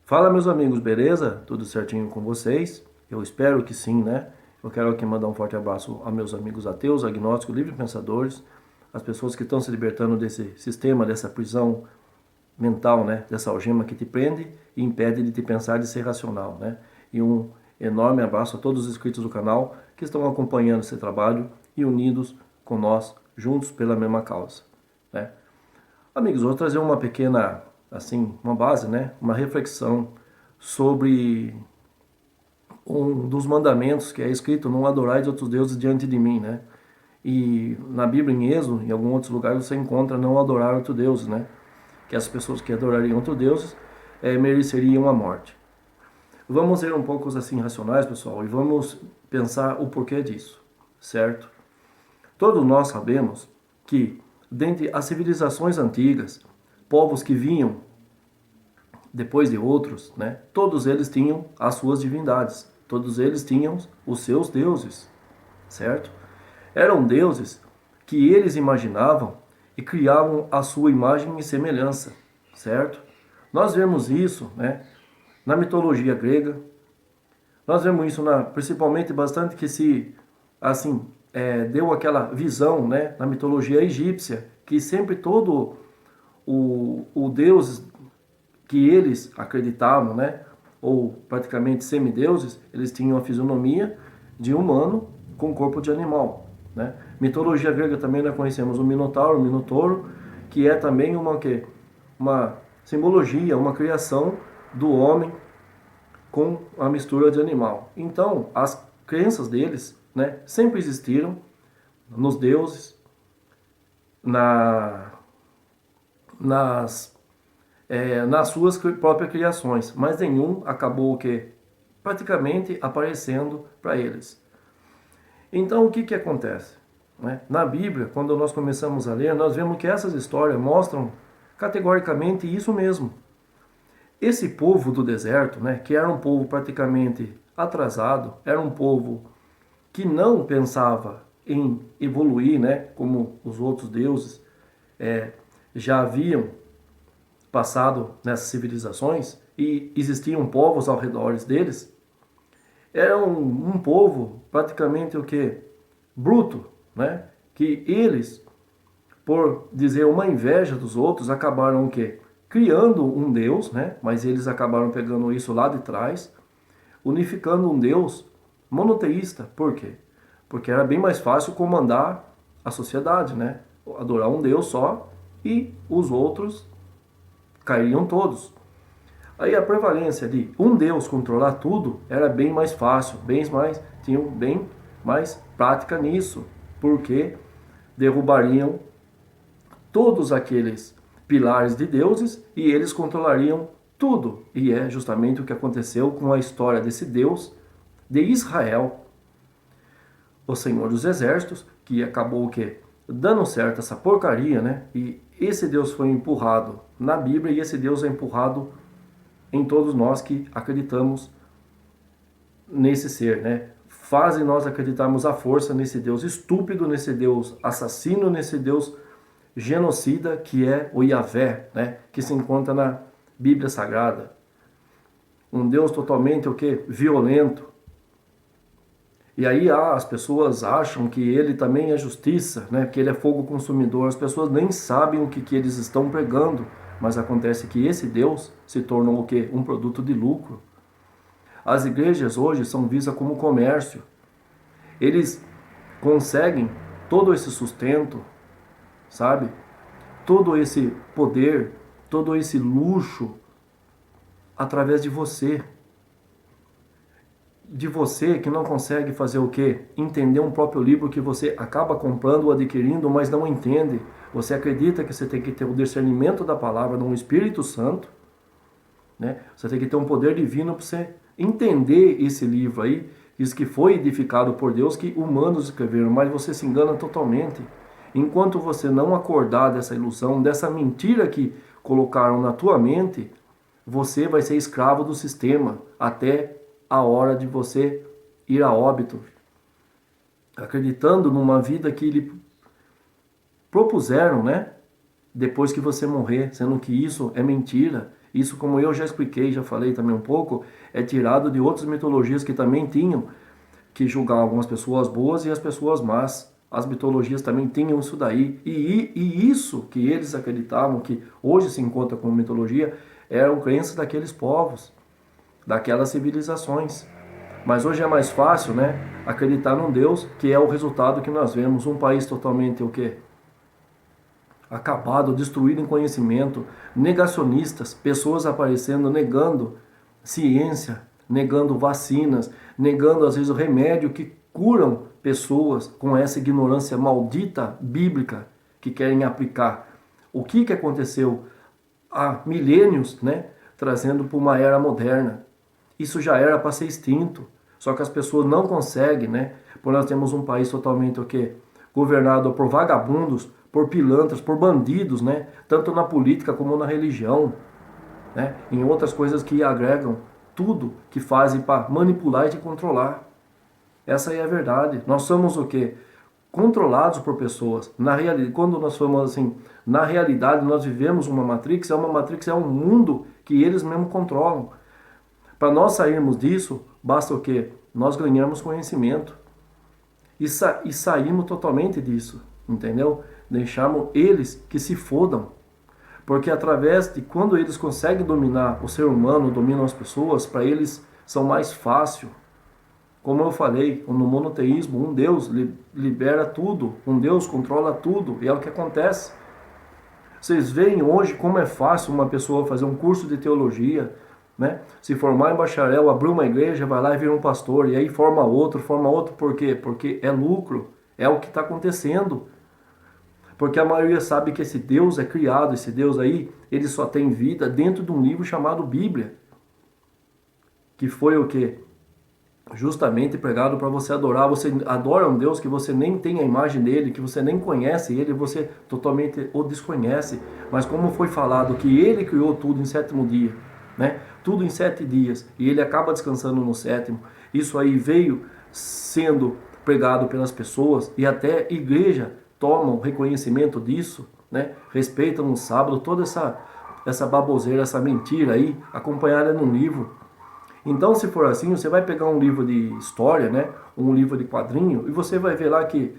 Fala, meus amigos, beleza? Tudo certinho com vocês? Eu espero que sim, né? Eu quero aqui mandar um forte abraço a meus amigos ateus, agnósticos, livres pensadores, as pessoas que estão se libertando desse sistema, dessa prisão mental, né? Dessa algema que te prende e impede de te pensar, de ser racional, né? E um enorme abraço a todos os inscritos do canal que estão acompanhando esse trabalho e unidos com nós, juntos pela mesma causa, né? Amigos, vou trazer uma pequena, assim, uma base, né? Uma reflexão sobre um dos mandamentos que é escrito: não adorais outros deuses diante de mim, né? E na Bíblia, em Êxodo, em alguns outros lugares, você encontra não adorar outros deuses, né? Que as pessoas que adorariam outros deuses mereceriam a morte. Vamos ser um pouco assim racionais, pessoal, e vamos pensar o porquê disso, certo? Todos nós sabemos que, dentre as civilizações antigas, povos que vinham depois de outros, né, todos eles tinham as suas divindades, todos eles tinham os seus deuses, certo? Eram deuses que eles imaginavam e criavam a sua imagem e semelhança, certo? Nós vemos isso, né, na mitologia grega, nós vemos isso principalmente bastante que se, assim, deu aquela visão, né, na mitologia egípcia, que sempre todo o deus que eles acreditavam, né, ou praticamente semideuses, eles tinham a fisionomia de humano com corpo de animal, né? Mitologia grega também nós conhecemos o Minotauro, o Minotouro, que é também uma simbologia, uma criação do homem com a mistura de animal. Então, as crenças deles, né, sempre existiram nos deuses, na, nas nas suas próprias criações, mas nenhum acabou o que praticamente aparecendo para eles. Então o que acontece? Né? Na Bíblia, quando nós começamos a ler, nós vemos que essas histórias mostram categoricamente isso mesmo. Esse povo do deserto, né, que era um povo praticamente atrasado, era um povo que não pensava em evoluir, né, como os outros deuses já haviam passado nessas civilizações e existiam povos ao redor deles, era um povo praticamente o que? Bruto, né? Que eles, por dizer uma inveja dos outros, acabaram o quê? Criando um Deus, né? Mas eles acabaram pegando isso lá de trás, unificando um Deus monoteísta. Por quê? Porque era bem mais fácil comandar a sociedade, né? Adorar um Deus só e os outros cairiam todos. Aí a prevalência de um Deus controlar tudo era bem mais fácil, tinham bem mais prática nisso, porque derrubariam todos aqueles pilares de deuses e eles controlariam tudo. E é justamente o que aconteceu com a história desse Deus de Israel, o Senhor dos Exércitos, que acabou o quê? Dando certo essa porcaria, né? E esse Deus foi empurrado na Bíblia e esse Deus é empurrado em todos nós que acreditamos nesse ser, né? Fazem nós acreditarmos à força nesse Deus estúpido, nesse Deus assassino, nesse Deus genocida que é o Yahvé, né? Que se encontra na Bíblia Sagrada. Um Deus totalmente o quê? Violento. E aí as pessoas acham que ele também é justiça, né? Que ele é fogo consumidor. As pessoas nem sabem o que eles estão pregando, mas acontece que esse Deus se tornou o quê? Um produto de lucro. As igrejas hoje são vistas como comércio. Eles conseguem todo esse sustento, sabe? Todo esse poder, todo esse luxo através de você. De você que não consegue fazer o quê? Entender um próprio livro que você acaba comprando ou adquirindo, mas não entende. Você acredita que você tem que ter o discernimento da palavra no Espírito Santo, né? Você tem que ter um poder divino para você entender esse livro aí, diz que foi edificado por Deus, que humanos escreveram, mas você se engana totalmente. Enquanto você não acordar dessa ilusão, dessa mentira que colocaram na tua mente, você vai ser escravo do sistema até a hora de você ir a óbito, acreditando numa vida que lhe propuseram, né? Depois que você morrer, sendo que isso é mentira. Isso, como eu já expliquei, já falei também um pouco, é tirado de outras mitologias que também tinham que julgar algumas pessoas boas e as pessoas más. As mitologias também tinham isso daí. E isso que eles acreditavam, que hoje se encontra como mitologia, eram crenças daqueles povos, daquelas civilizações. Mas hoje é mais fácil, né, acreditar num Deus, que é o resultado que nós vemos. Um país totalmente o quê? Acabado, destruído em conhecimento, negacionistas, pessoas aparecendo negando ciência, negando vacinas, negando às vezes o remédio que curam pessoas com essa ignorância maldita bíblica que querem aplicar. O que aconteceu há milênios, né, trazendo para uma era moderna? Isso já era para ser extinto, só que as pessoas não conseguem, né? Porque nós temos um país totalmente o quê? Governado por vagabundos, por pilantras, por bandidos, né? Tanto na política como na religião, né? Em outras coisas que agregam tudo que fazem para manipular e te controlar. Essa aí é a verdade. Nós somos o quê? Controlados por pessoas. Na realidade, quando nós somos assim, na realidade nós vivemos uma Matrix, é um mundo que eles mesmos controlam. Para nós sairmos disso, basta o quê? Nós ganhamos conhecimento. E saímos totalmente disso, entendeu? Deixamos eles que se fodam. Porque através de quando eles conseguem dominar o ser humano, dominam as pessoas, para eles são mais fácil. Como eu falei, no monoteísmo, um Deus libera tudo, um Deus controla tudo, e é o que acontece. Vocês veem hoje como é fácil uma pessoa fazer um curso de teologia, né? Se formar em bacharel, abrir uma igreja, vai lá e vira um pastor, e aí forma outro, por quê? Porque é lucro, é o que está acontecendo. Porque a maioria sabe que esse Deus é criado, esse Deus aí, ele só tem vida dentro de um livro chamado Bíblia. Que foi o quê? Justamente pregado para você adorar. Você adora um Deus que você nem tem a imagem dele, que você nem conhece ele, você totalmente o desconhece. Mas como foi falado que ele criou tudo em 7º dia, né? Tudo em 7 dias, e ele acaba descansando no 7º. Isso aí veio sendo pregado pelas pessoas, e até igreja tomam reconhecimento disso, né? Respeitam o sábado, toda essa baboseira, essa mentira aí, acompanhada num livro. Então, se for assim, você vai pegar um livro de história, né? Um livro de quadrinho, e você vai ver lá que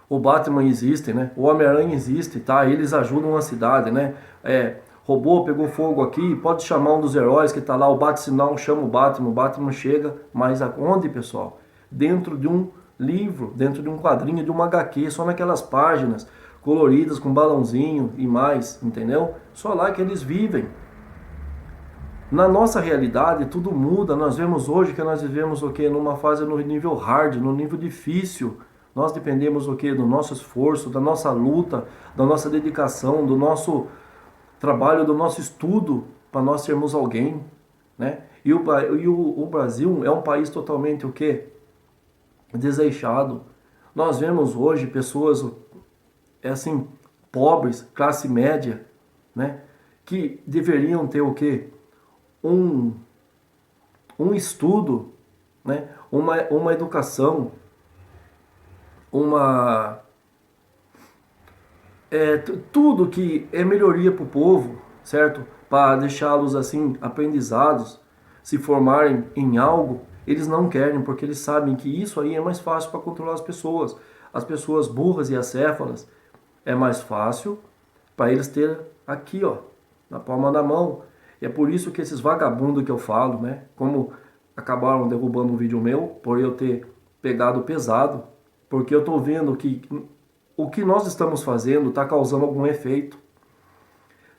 o Batman existe, né? O Homem-Aranha existe, tá? Eles ajudam a cidade, né? Robô pegou fogo aqui, pode chamar um dos heróis que tá lá, o Bate-Sinal, chama o Batman chega, mas aonde, pessoal? Dentro de um livro, dentro de um quadrinho, de uma HQ, só naquelas páginas coloridas, com balãozinho e mais, entendeu? Só lá que eles vivem. Na nossa realidade, tudo muda. Nós vemos hoje que nós vivemos o quê? Numa fase no nível hard, no nível difícil. Nós dependemos o quê? Do nosso esforço, da nossa luta, da nossa dedicação, do nosso trabalho, do nosso estudo, para nós sermos alguém, né? E o Brasil é um país totalmente o quê? Desleixado. Nós vemos hoje pessoas assim, pobres, classe média, né? Que deveriam ter o quê? Um estudo, né? Uma educação, tudo que é melhoria para o povo, certo? Para deixá-los assim, aprendizados, se formarem em algo, eles não querem, porque eles sabem que isso aí é mais fácil para controlar as pessoas. As pessoas burras e acéfalas, é mais fácil para eles terem aqui, ó, na palma da mão. E é por isso que esses vagabundos que eu falo, né? Como acabaram derrubando um vídeo meu, por eu ter pegado pesado, porque eu estou vendo que o que nós estamos fazendo está causando algum efeito.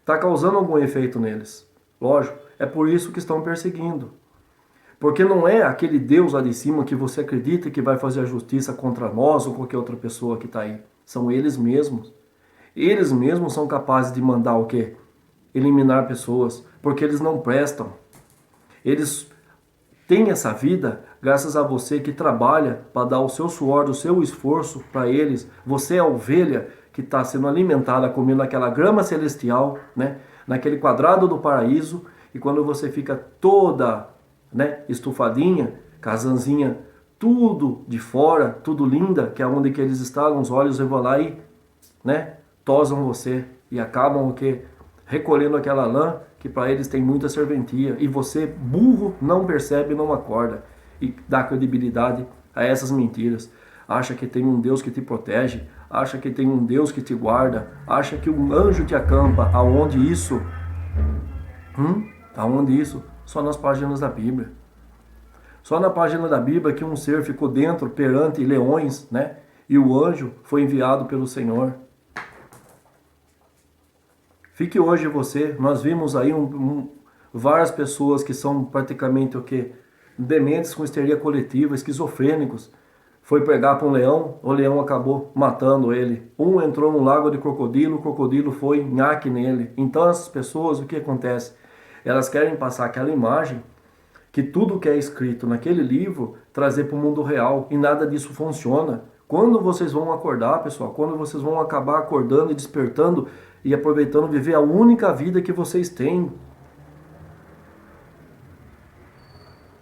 Está causando algum efeito neles. Lógico, é por isso que estão perseguindo. Porque não é aquele Deus lá de cima que você acredita que vai fazer a justiça contra nós ou qualquer outra pessoa que está aí. São eles mesmos. Eles mesmos são capazes de mandar o quê? Eliminar pessoas. Porque eles não prestam. Eles têm essa vida graças a você que trabalha para dar o seu suor, o seu esforço para eles. Você é a ovelha que está sendo alimentada, comendo aquela grama celestial, né? Naquele quadrado do paraíso. E quando você fica toda, né, estufadinha, casanzinha, tudo de fora, tudo linda, que é onde que eles estalam, os olhos vão lá e, né, tosam você e acabam o quê? Recolhendo aquela lã que para eles tem muita serventia, e você, burro, não percebe, não acorda e dá credibilidade a essas mentiras. Acha que tem um Deus que te protege, acha que tem um Deus que te guarda, acha que um anjo te acampa. Aonde isso? Aonde isso? Só nas páginas da Bíblia. Só na página da Bíblia que um ser ficou dentro perante leões, né? E o anjo foi enviado pelo Senhor. Fique hoje você, nós vimos aí várias pessoas que são praticamente o quê? Dementes com histeria coletiva, esquizofrênicos. Foi pregar para um leão, o leão acabou matando ele. Um entrou num lago de crocodilo, o crocodilo foi nhaque nele. Então essas pessoas, o que acontece? Elas querem passar aquela imagem que tudo que é escrito naquele livro trazer para o mundo real, e nada disso funciona. Quando vocês vão acordar, pessoal, quando vocês vão acabar acordando e despertando e aproveitando viver a única vida que vocês têm?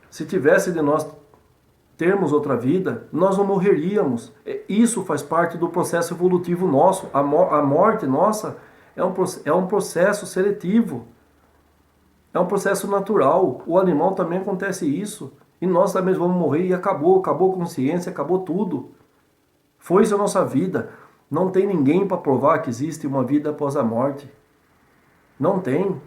Se tivesse de nós termos outra vida, nós não morreríamos. Isso faz parte do processo evolutivo nosso. A morte nossa é um processo seletivo. É um processo natural. O animal também acontece isso. E nós também vamos morrer e acabou a consciência, acabou tudo. Foi-se a nossa vida. Não tem ninguém para provar que existe uma vida após a morte. Não tem.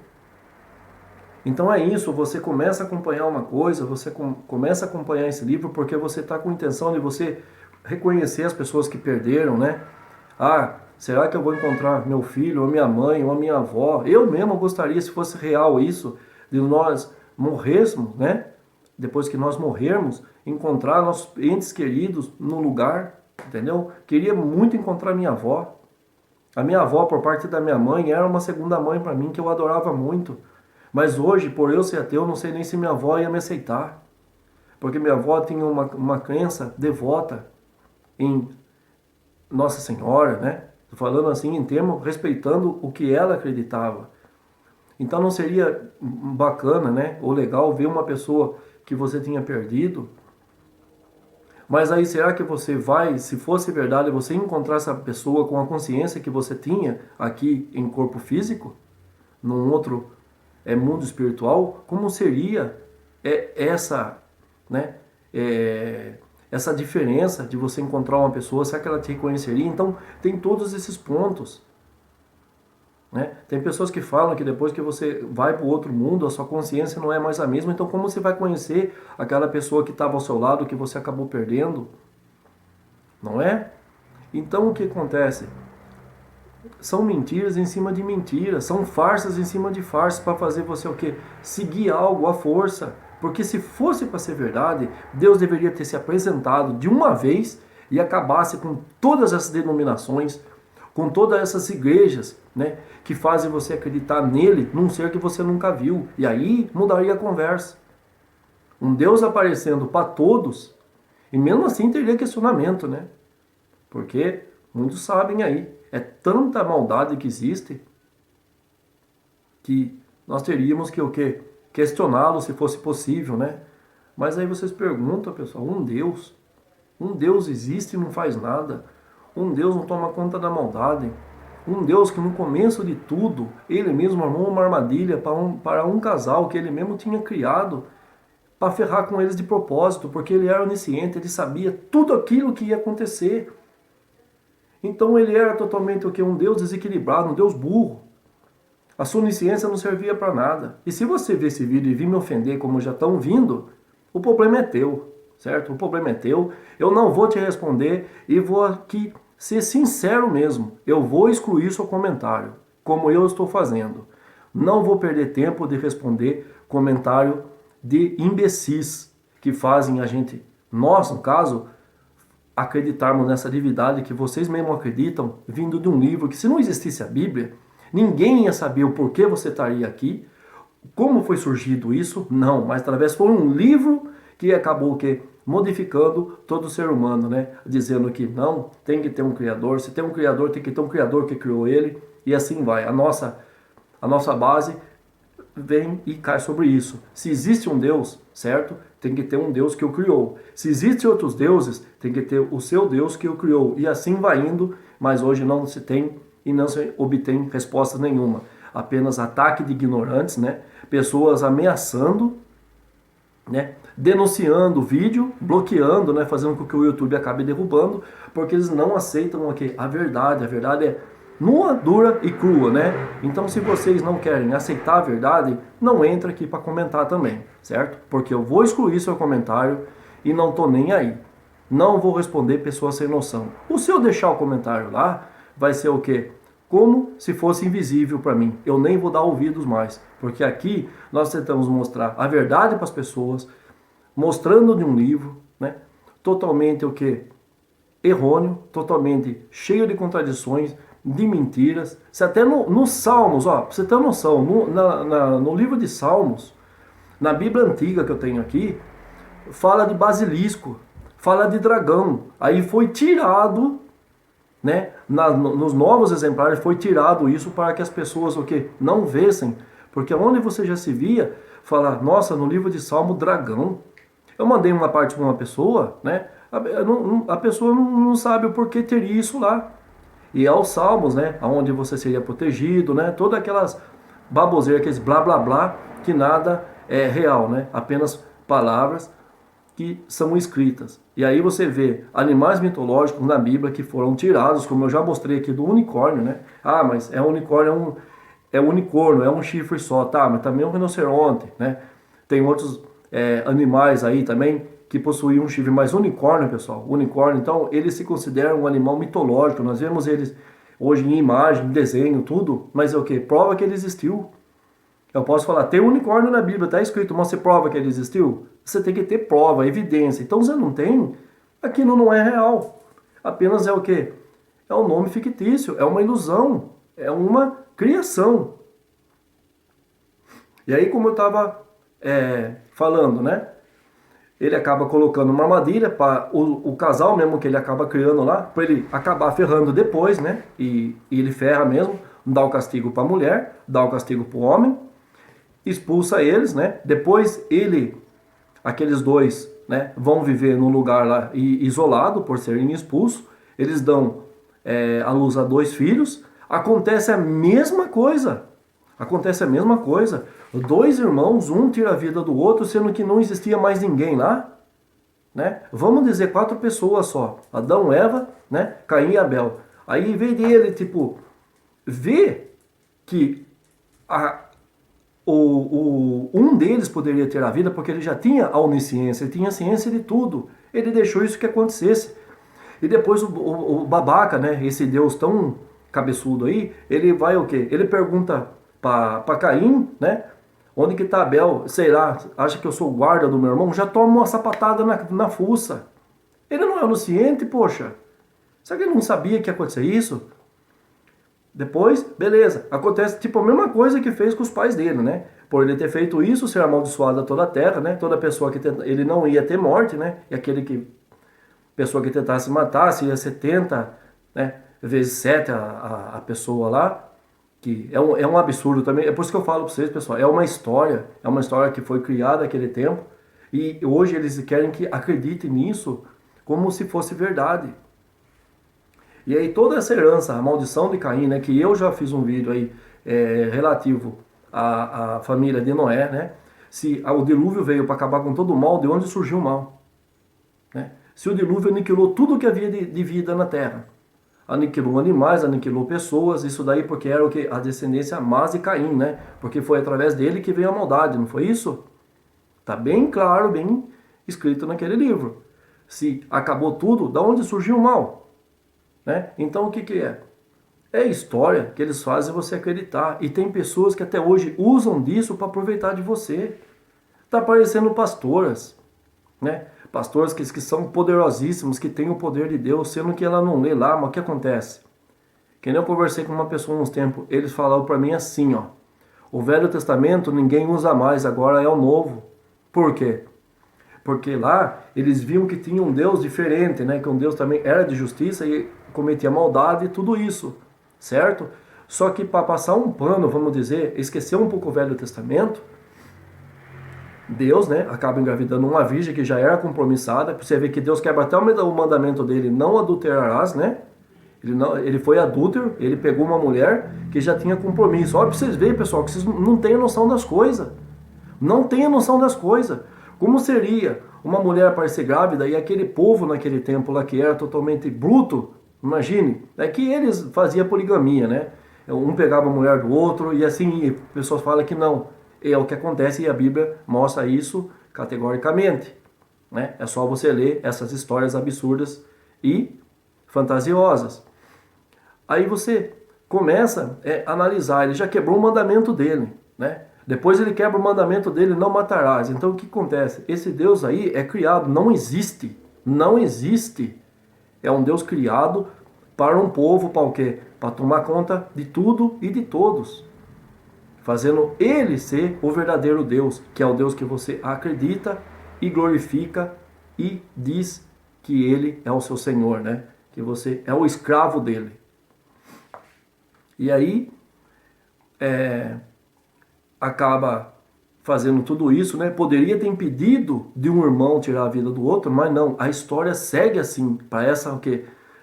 Então é isso, você começa a acompanhar uma coisa, você começa a acompanhar esse livro porque você está com a intenção de você reconhecer as pessoas que perderam, né? Ah, será que eu vou encontrar meu filho, ou minha mãe, ou a minha avó? Eu mesmo gostaria, se fosse real isso, de nós morrêssemos, né? Depois que nós morrermos, encontrar nossos entes queridos no lugar, entendeu? Queria muito encontrar minha avó. A minha avó, por parte da minha mãe, era uma segunda mãe para mim, que eu adorava muito. Mas hoje, por eu ser ateu, não sei nem se minha avó ia me aceitar. Porque minha avó tinha uma crença devota em Nossa Senhora, né? Falando assim em termos, respeitando o que ela acreditava. Então não seria bacana, né? Ou legal ver uma pessoa que você tinha perdido. Mas aí será que você vai, se fosse verdade, você encontrar essa pessoa com a consciência que você tinha aqui em corpo físico? Num outro mundo espiritual? Como seria essa, né? Essa diferença de você encontrar uma pessoa, será que ela te reconheceria? Então tem todos esses pontos, né? Tem pessoas que falam que depois que você vai para o outro mundo, a sua consciência não é mais a mesma. Então como você vai conhecer aquela pessoa que estava ao seu lado, que você acabou perdendo? Não é? Então o que acontece? São mentiras em cima de mentiras, são farsas em cima de farsas para fazer você o quê? Seguir algo à força. Porque se fosse para ser verdade, Deus deveria ter se apresentado de uma vez e acabasse com todas essas denominações, com todas essas igrejas, né, que fazem você acreditar nele, num ser que você nunca viu. E aí mudaria a conversa. Um Deus aparecendo para todos, e mesmo assim teria questionamento, né? Porque muitos sabem aí, é tanta maldade que existe que nós teríamos que o quê? Questioná-lo se fosse possível, né? Mas aí vocês perguntam, pessoal, um Deus existe e não faz nada, um Deus não toma conta da maldade, um Deus que no começo de tudo, ele mesmo armou uma armadilha para um casal que ele mesmo tinha criado, para ferrar com eles de propósito, porque ele era onisciente, ele sabia tudo aquilo que ia acontecer. Então ele era totalmente o que? Um Deus desequilibrado, um Deus burro. A sua onisciência não servia para nada. E se você ver esse vídeo e vir me ofender como já estão vindo, o problema é teu, certo? O problema é teu. Eu não vou te responder e vou aqui ser sincero mesmo. Eu vou excluir seu comentário, como eu estou fazendo. Não vou perder tempo de responder comentário de imbecis que fazem a gente, nós no caso, acreditarmos nessa divindade que vocês mesmo acreditam, vindo de um livro que, se não existisse a Bíblia, ninguém ia saber o porquê você estaria aqui, como foi surgido isso, não, mas através foi um livro que acabou modificando todo o ser humano, né? Dizendo que não, tem que ter um Criador, se tem um Criador, tem que ter um Criador que criou ele, e assim vai. A nossa base vem e cai sobre isso. Se existe um Deus, certo? Tem que ter um Deus que o criou. Se existem outros deuses, tem que ter o seu Deus que o criou. E assim vai indo, mas hoje não se tem e não se obtém resposta nenhuma. apenas ataque de ignorantes, né? Pessoas ameaçando, né? Denunciando o vídeo, bloqueando, né? Fazendo com que o YouTube acabe derrubando, porque eles não aceitam a verdade. A verdade é nua, dura e crua, né? Então, se vocês não querem aceitar a verdade, não entra aqui para comentar também, certo? Porque eu vou excluir seu comentário e não tô nem aí. Não vou responder pessoas sem noção. O se eu deixar o comentário lá, vai ser o quê? Como se fosse invisível para mim. Eu nem vou dar ouvidos mais, porque aqui nós tentamos mostrar a verdade para as pessoas, mostrando de um livro, né? Totalmente o quê? Errôneo, totalmente cheio de contradições, de mentiras. Se até nos Salmos, ó, pra você ter noção, no livro de Salmos, na Bíblia antiga que eu tenho aqui, fala de basilisco, fala de dragão. Aí foi tirado, né? Nos novos exemplares foi tirado isso para que as pessoas o quê? Não vissem. Porque onde você já se via, falar, nossa, no livro de Salmo, dragão. Eu mandei uma parte para uma pessoa, né? A pessoa não sabe o porquê teria isso lá. E aos Salmos, né? Onde você seria protegido, né? Todas aquelas baboseiras, aqueles blá blá blá, que nada é real, né? Apenas palavras que são escritas. E aí você vê animais mitológicos na Bíblia que foram tirados, como eu já mostrei aqui do unicórnio, né? Ah, mas é um unicórnio, é um unicórnio, é um chifre só, tá? Mas também é um rinoceronte, né? Tem outros animais aí também que possuem um chifre, mas unicórnio, pessoal, unicórnio, então eles se consideram um animal mitológico. Nós vemos eles hoje em imagem, desenho, tudo, mas é o que? Prova que ele existiu. Eu posso falar, tem um unicórnio na Bíblia, está escrito, mas você prova que ele existiu? Você tem que ter prova, evidência. Então você não tem, aquilo não é real. Apenas é o quê? É um nome fictício, é uma ilusão, é uma criação. E aí, como eu estava falando, né? Ele acaba colocando uma armadilha para o casal mesmo que ele acaba criando lá, para ele acabar ferrando depois, né? E ele ferra mesmo, dá o castigo para a mulher, dá o castigo para o homem, expulsa eles, né? Depois aqueles dois, né, vão viver num lugar lá isolado por serem expulsos. Eles dão à luz a 2 filhos. Acontece a mesma coisa. Acontece a mesma coisa. 2 irmãos, um tira a vida do outro, sendo que não existia mais ninguém lá, né? Vamos dizer 4 pessoas só. Adão, Eva, né? Caim e Abel. Aí em vez dele, tipo, ver que um deles poderia ter a vida porque ele já tinha a onisciência, ele tinha a ciência de tudo. Ele deixou isso que acontecesse. E depois o babaca, né? Esse Deus tão cabeçudo aí, ele vai o quê? Ele pergunta para Caim, né? Onde que tá Abel? Sei lá, acha que eu sou o guarda do meu irmão? Já toma uma sapatada na fuça. Ele não é onisciente, poxa. Será que ele não sabia que ia acontecer isso? Depois, beleza, acontece tipo a mesma coisa que fez com os pais dele, né? Por ele ter feito isso, ser amaldiçoado a toda a terra, né? Toda pessoa que ele não ia ter morte, né? E pessoa que tentasse matar, se ia 70, né? Vezes 7 a pessoa lá, que é um absurdo também. É por isso que eu falo para vocês, pessoal, é uma história que foi criada naquele tempo e hoje eles querem que acreditem nisso como se fosse verdade. E aí toda essa herança, a maldição de Caim, né, que eu já fiz um vídeo aí relativo à família de Noé, né? Se o dilúvio veio para acabar com todo o mal, de onde surgiu o mal? Né? Se o dilúvio aniquilou tudo que havia de vida na terra, aniquilou animais, aniquilou pessoas, isso daí porque era o que? A descendência más de Caim, né? Porque foi através dele que veio a maldade, não foi isso? Tá bem claro, bem escrito naquele livro. Se acabou tudo, da onde surgiu o mal? Né? Então o que é? É história que eles fazem você acreditar. E tem pessoas que até hoje usam disso para aproveitar de você. Tá aparecendo pastoras, né? Pastores que são poderosíssimos, que têm o poder de Deus, sendo que ela não lê lá, mas o que acontece? Que nem eu conversei com uma pessoa uns tempos, eles falaram para mim assim, ó. O Velho Testamento ninguém usa mais, agora é o Novo. Por quê? Porque lá eles viam que tinha um Deus diferente, né? Que um Deus também era de justiça e cometia maldade e tudo isso, certo? Só que para passar um pano, vamos dizer, esquecer um pouco o Velho Testamento, Deus, né, acaba engravidando uma virgem que já era compromissada. Você vê que Deus quebra até o mandamento dele, não adulterarás, né? Ele foi adúltero, ele pegou uma mulher que já tinha compromisso. Olha para vocês verem, pessoal, que vocês não têm noção das coisas. Não têm noção das coisas. Como seria uma mulher aparecer grávida e aquele povo naquele tempo lá que era totalmente bruto, imagine, é que eles faziam poligamia, né? Um pegava a mulher do outro e assim, pessoas falam que não. É o que acontece e a Bíblia mostra isso categoricamente, né? É só você ler essas histórias absurdas e fantasiosas. Aí você começa a analisar, ele já quebrou o mandamento dele, né? Depois ele quebra o mandamento dele, não matarás. Então o que acontece? Esse Deus aí é criado, não existe. Não existe. É um Deus criado para um povo, para o quê? Para tomar conta de tudo e de todos. Fazendo ele ser o verdadeiro Deus, que é o Deus que você acredita e glorifica e diz que ele é o seu Senhor, né? Que você é o escravo dele. E aí, acaba fazendo tudo isso, né? Poderia ter impedido de um irmão tirar a vida do outro, mas não. A história segue assim,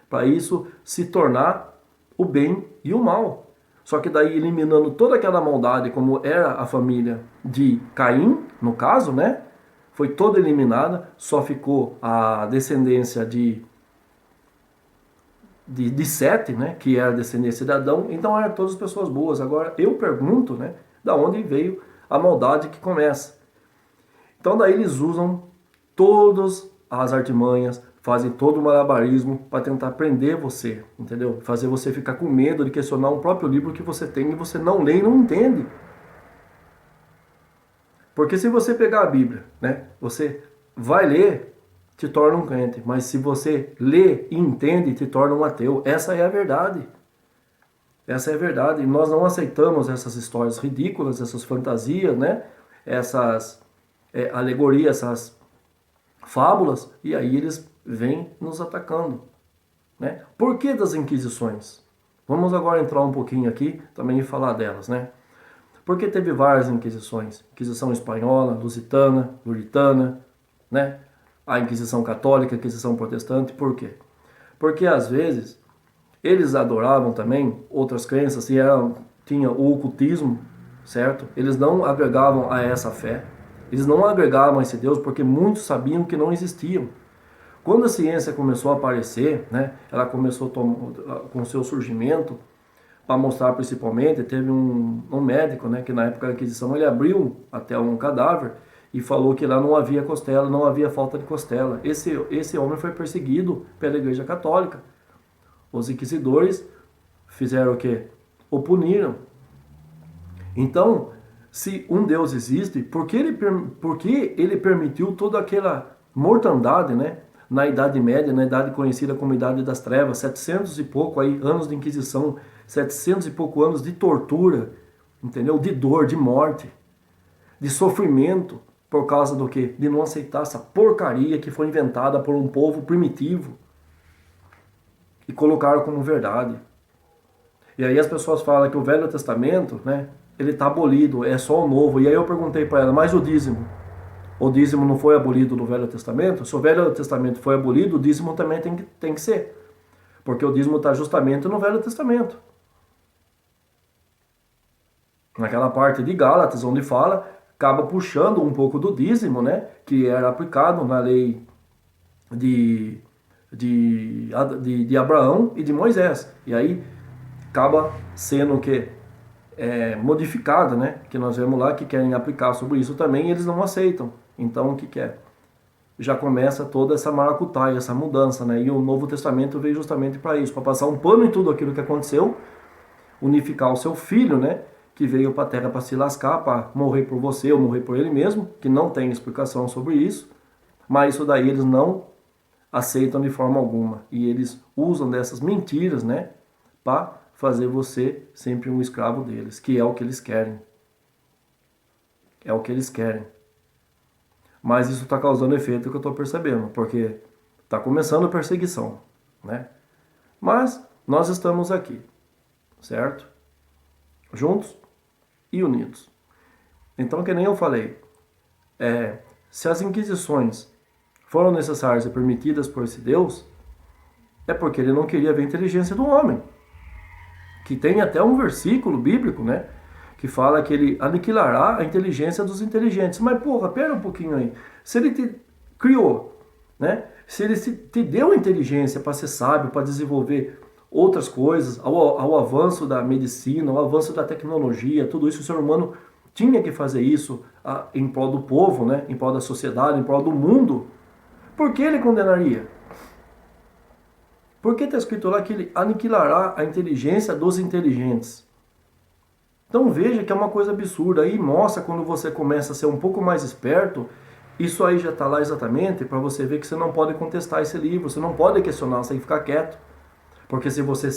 para isso se tornar o bem e o mal. Só que daí eliminando toda aquela maldade, como era a família de Caim, no caso, né? Foi toda eliminada, só ficou a descendência de Sete, né? Que é a descendência de Adão. Então eram todas pessoas boas. Agora eu pergunto, né? Da onde veio a maldade que começa. Então daí eles usam todas as artimanhas, fazem todo o malabarismo para tentar prender você, entendeu? Fazer você ficar com medo de questionar um próprio livro que você tem e você não lê e não entende. Porque se você pegar a Bíblia, né, você vai ler, te torna um crente, mas se você lê e entende, te torna um ateu. Essa é a verdade. Essa é a verdade. E nós não aceitamos essas histórias ridículas, essas fantasias, né? Essas alegorias, essas fábulas, e aí eles vêm nos atacando, né? Por que das inquisições? Vamos agora entrar um pouquinho aqui também e falar delas, né? Porque teve várias inquisições. Inquisição espanhola, lusitana, luritana, né? A Inquisição católica, a Inquisição protestante. Por quê? Porque às vezes eles adoravam também outras crenças, e tinha o ocultismo, certo? Eles não agregavam a essa fé, eles não agregavam a esse Deus porque muitos sabiam que não existiam. Quando a ciência começou a aparecer, né, ela começou com seu surgimento, para mostrar principalmente, teve um médico, né, que na época da Inquisição ele abriu até um cadáver e falou que lá não havia costela, não havia falta de costela. Esse homem foi perseguido pela Igreja Católica. Os inquisidores fizeram o quê? O puniram. Então, se um Deus existe, por que ele permitiu toda aquela mortandade, né? Na Idade Média, na Idade conhecida como Idade das Trevas, 700 e pouco aí, anos de Inquisição, 700 e pouco anos de tortura, entendeu? De dor, de morte, de sofrimento, por causa do quê? De não aceitar essa porcaria que foi inventada por um povo primitivo e colocaram como verdade. E aí as pessoas falam que o Velho Testamento, né, ele está abolido, é só o Novo. E aí eu perguntei para ela, mas o dízimo? O dízimo não foi abolido no Velho Testamento? Se o Velho Testamento foi abolido, o dízimo também tem que ser. Porque o dízimo está justamente no Velho Testamento. Naquela parte de Gálatas, onde fala, acaba puxando um pouco do dízimo, né, que era aplicado na lei de Abraão e de Moisés. E aí acaba sendo o que? Modificado, né? Que nós vemos lá que querem aplicar sobre isso também e eles não aceitam. Então o que que é? Já começa toda essa maracutaia, essa mudança, né? E o Novo Testamento veio justamente para isso, para passar um pano em tudo aquilo que aconteceu, unificar o seu filho, né? Que veio para a terra para se lascar, para morrer por você ou morrer por ele mesmo, que não tem explicação sobre isso, mas isso daí eles não aceitam de forma alguma. E eles usam dessas mentiras, né? Para fazer você sempre um escravo deles, que é o que eles querem. É o que eles querem. Mas isso está causando efeito que eu estou percebendo, porque está começando a perseguição, né? Mas nós estamos aqui, certo? Juntos e unidos. Então, que nem eu falei, se as inquisições foram necessárias e permitidas por esse Deus, É porque ele não queria ver a inteligência do homem. Que tem até um versículo bíblico, né? Que fala que ele aniquilará a inteligência dos inteligentes. Mas, porra, pera um pouquinho aí. Se ele te criou, né? Se ele te deu inteligência para ser sábio, para desenvolver outras coisas, ao avanço da medicina, ao avanço da tecnologia, tudo isso, o ser humano tinha que fazer isso em prol do povo, né? Em prol da sociedade, em prol do mundo. Por que ele condenaria? Porque está escrito lá que ele aniquilará a inteligência dos inteligentes. Então veja que é uma coisa absurda. Aí mostra quando você começa a ser um pouco mais esperto, isso aí já está lá exatamente para você ver que você não pode contestar esse livro, você não pode questionar, você tem que ficar quieto. Porque se você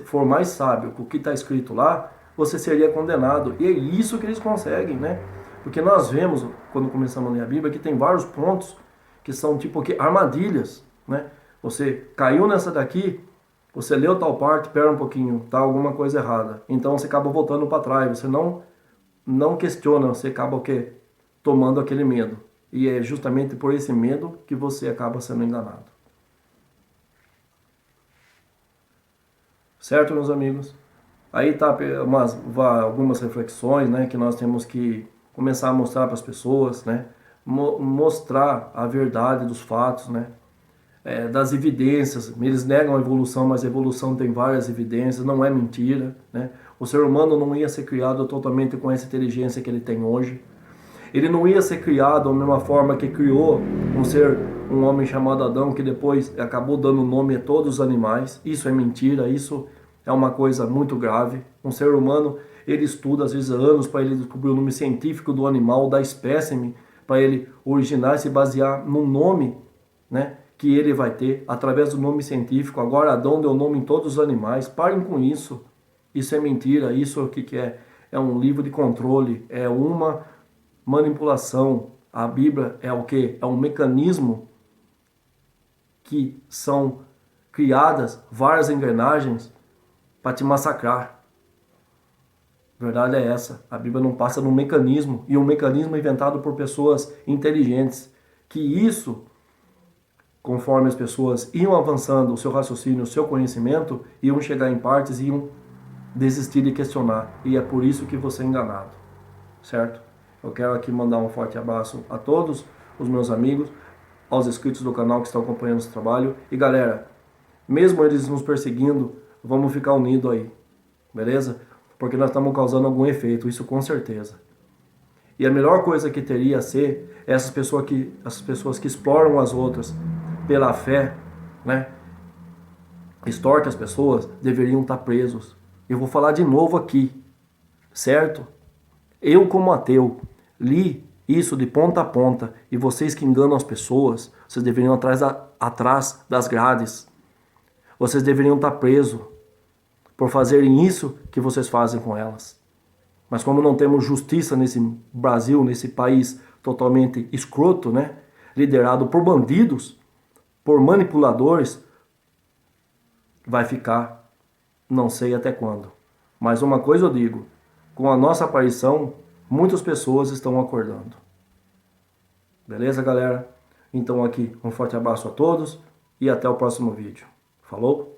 for mais sábio com o que está escrito lá, você seria condenado. E é isso que eles conseguem, né? Porque nós vemos, quando começamos a ler a Bíblia, que tem vários pontos que são tipo que armadilhas, né? Você caiu nessa daqui, você leu tal parte, pera um pouquinho, tá alguma coisa errada. Então você acaba voltando para trás, você não questiona, você acaba o quê? Tomando aquele medo. E é justamente por esse medo que você acaba sendo enganado. Certo, meus amigos? Aí tá algumas reflexões, né, que nós temos que começar a mostrar para as pessoas, né? Mostrar a verdade dos fatos, né? Das evidências. Eles negam a evolução, mas a evolução tem várias evidências, não é mentira, né? O ser humano não ia ser criado totalmente com essa inteligência que ele tem hoje. Ele não ia ser criado da mesma forma que criou um homem chamado Adão, que depois acabou dando nome a todos os animais. Isso é mentira, isso é uma coisa muito grave. Um ser humano, ele estuda às vezes anos para ele descobrir o nome científico do animal, da espécime, para ele originar e se basear num nome, né, que ele vai ter através do nome científico. Agora Adão deu nome em todos os animais. Parem com isso. Isso é mentira. Isso é o que é? É um livro de controle, é uma manipulação. A Bíblia é o que? É um mecanismo que são criadas várias engrenagens para te massacrar. A verdade é essa. A Bíblia não passa num mecanismo, e um mecanismo inventado por pessoas inteligentes, que isso, conforme as pessoas iam avançando o seu raciocínio, o seu conhecimento, iam chegar em partes e iam desistir de questionar. E é por isso que você é enganado. Certo? Eu quero aqui mandar um forte abraço a todos os meus amigos, aos inscritos do canal que estão acompanhando esse trabalho. E galera, mesmo eles nos perseguindo, vamos ficar unidos aí, beleza? Porque nós estamos causando algum efeito, isso com certeza. E a melhor coisa que teria a ser essas pessoas que exploram as outras pela fé, né? Extorquem as pessoas, deveriam estar presos. Eu vou falar de novo aqui, certo? Eu, como ateu, li isso de ponta a ponta, e vocês que enganam as pessoas, vocês deveriam atrás das grades. Vocês deveriam estar presos por fazerem isso que vocês fazem com elas. Mas como não temos justiça nesse Brasil, nesse país totalmente escroto, né? Liderado por bandidos, por manipuladores, vai ficar, não sei até quando. Mas uma coisa eu digo, com a nossa aparição, muitas pessoas estão acordando. Beleza, galera? Então aqui, um forte abraço a todos e até o próximo vídeo. Falou?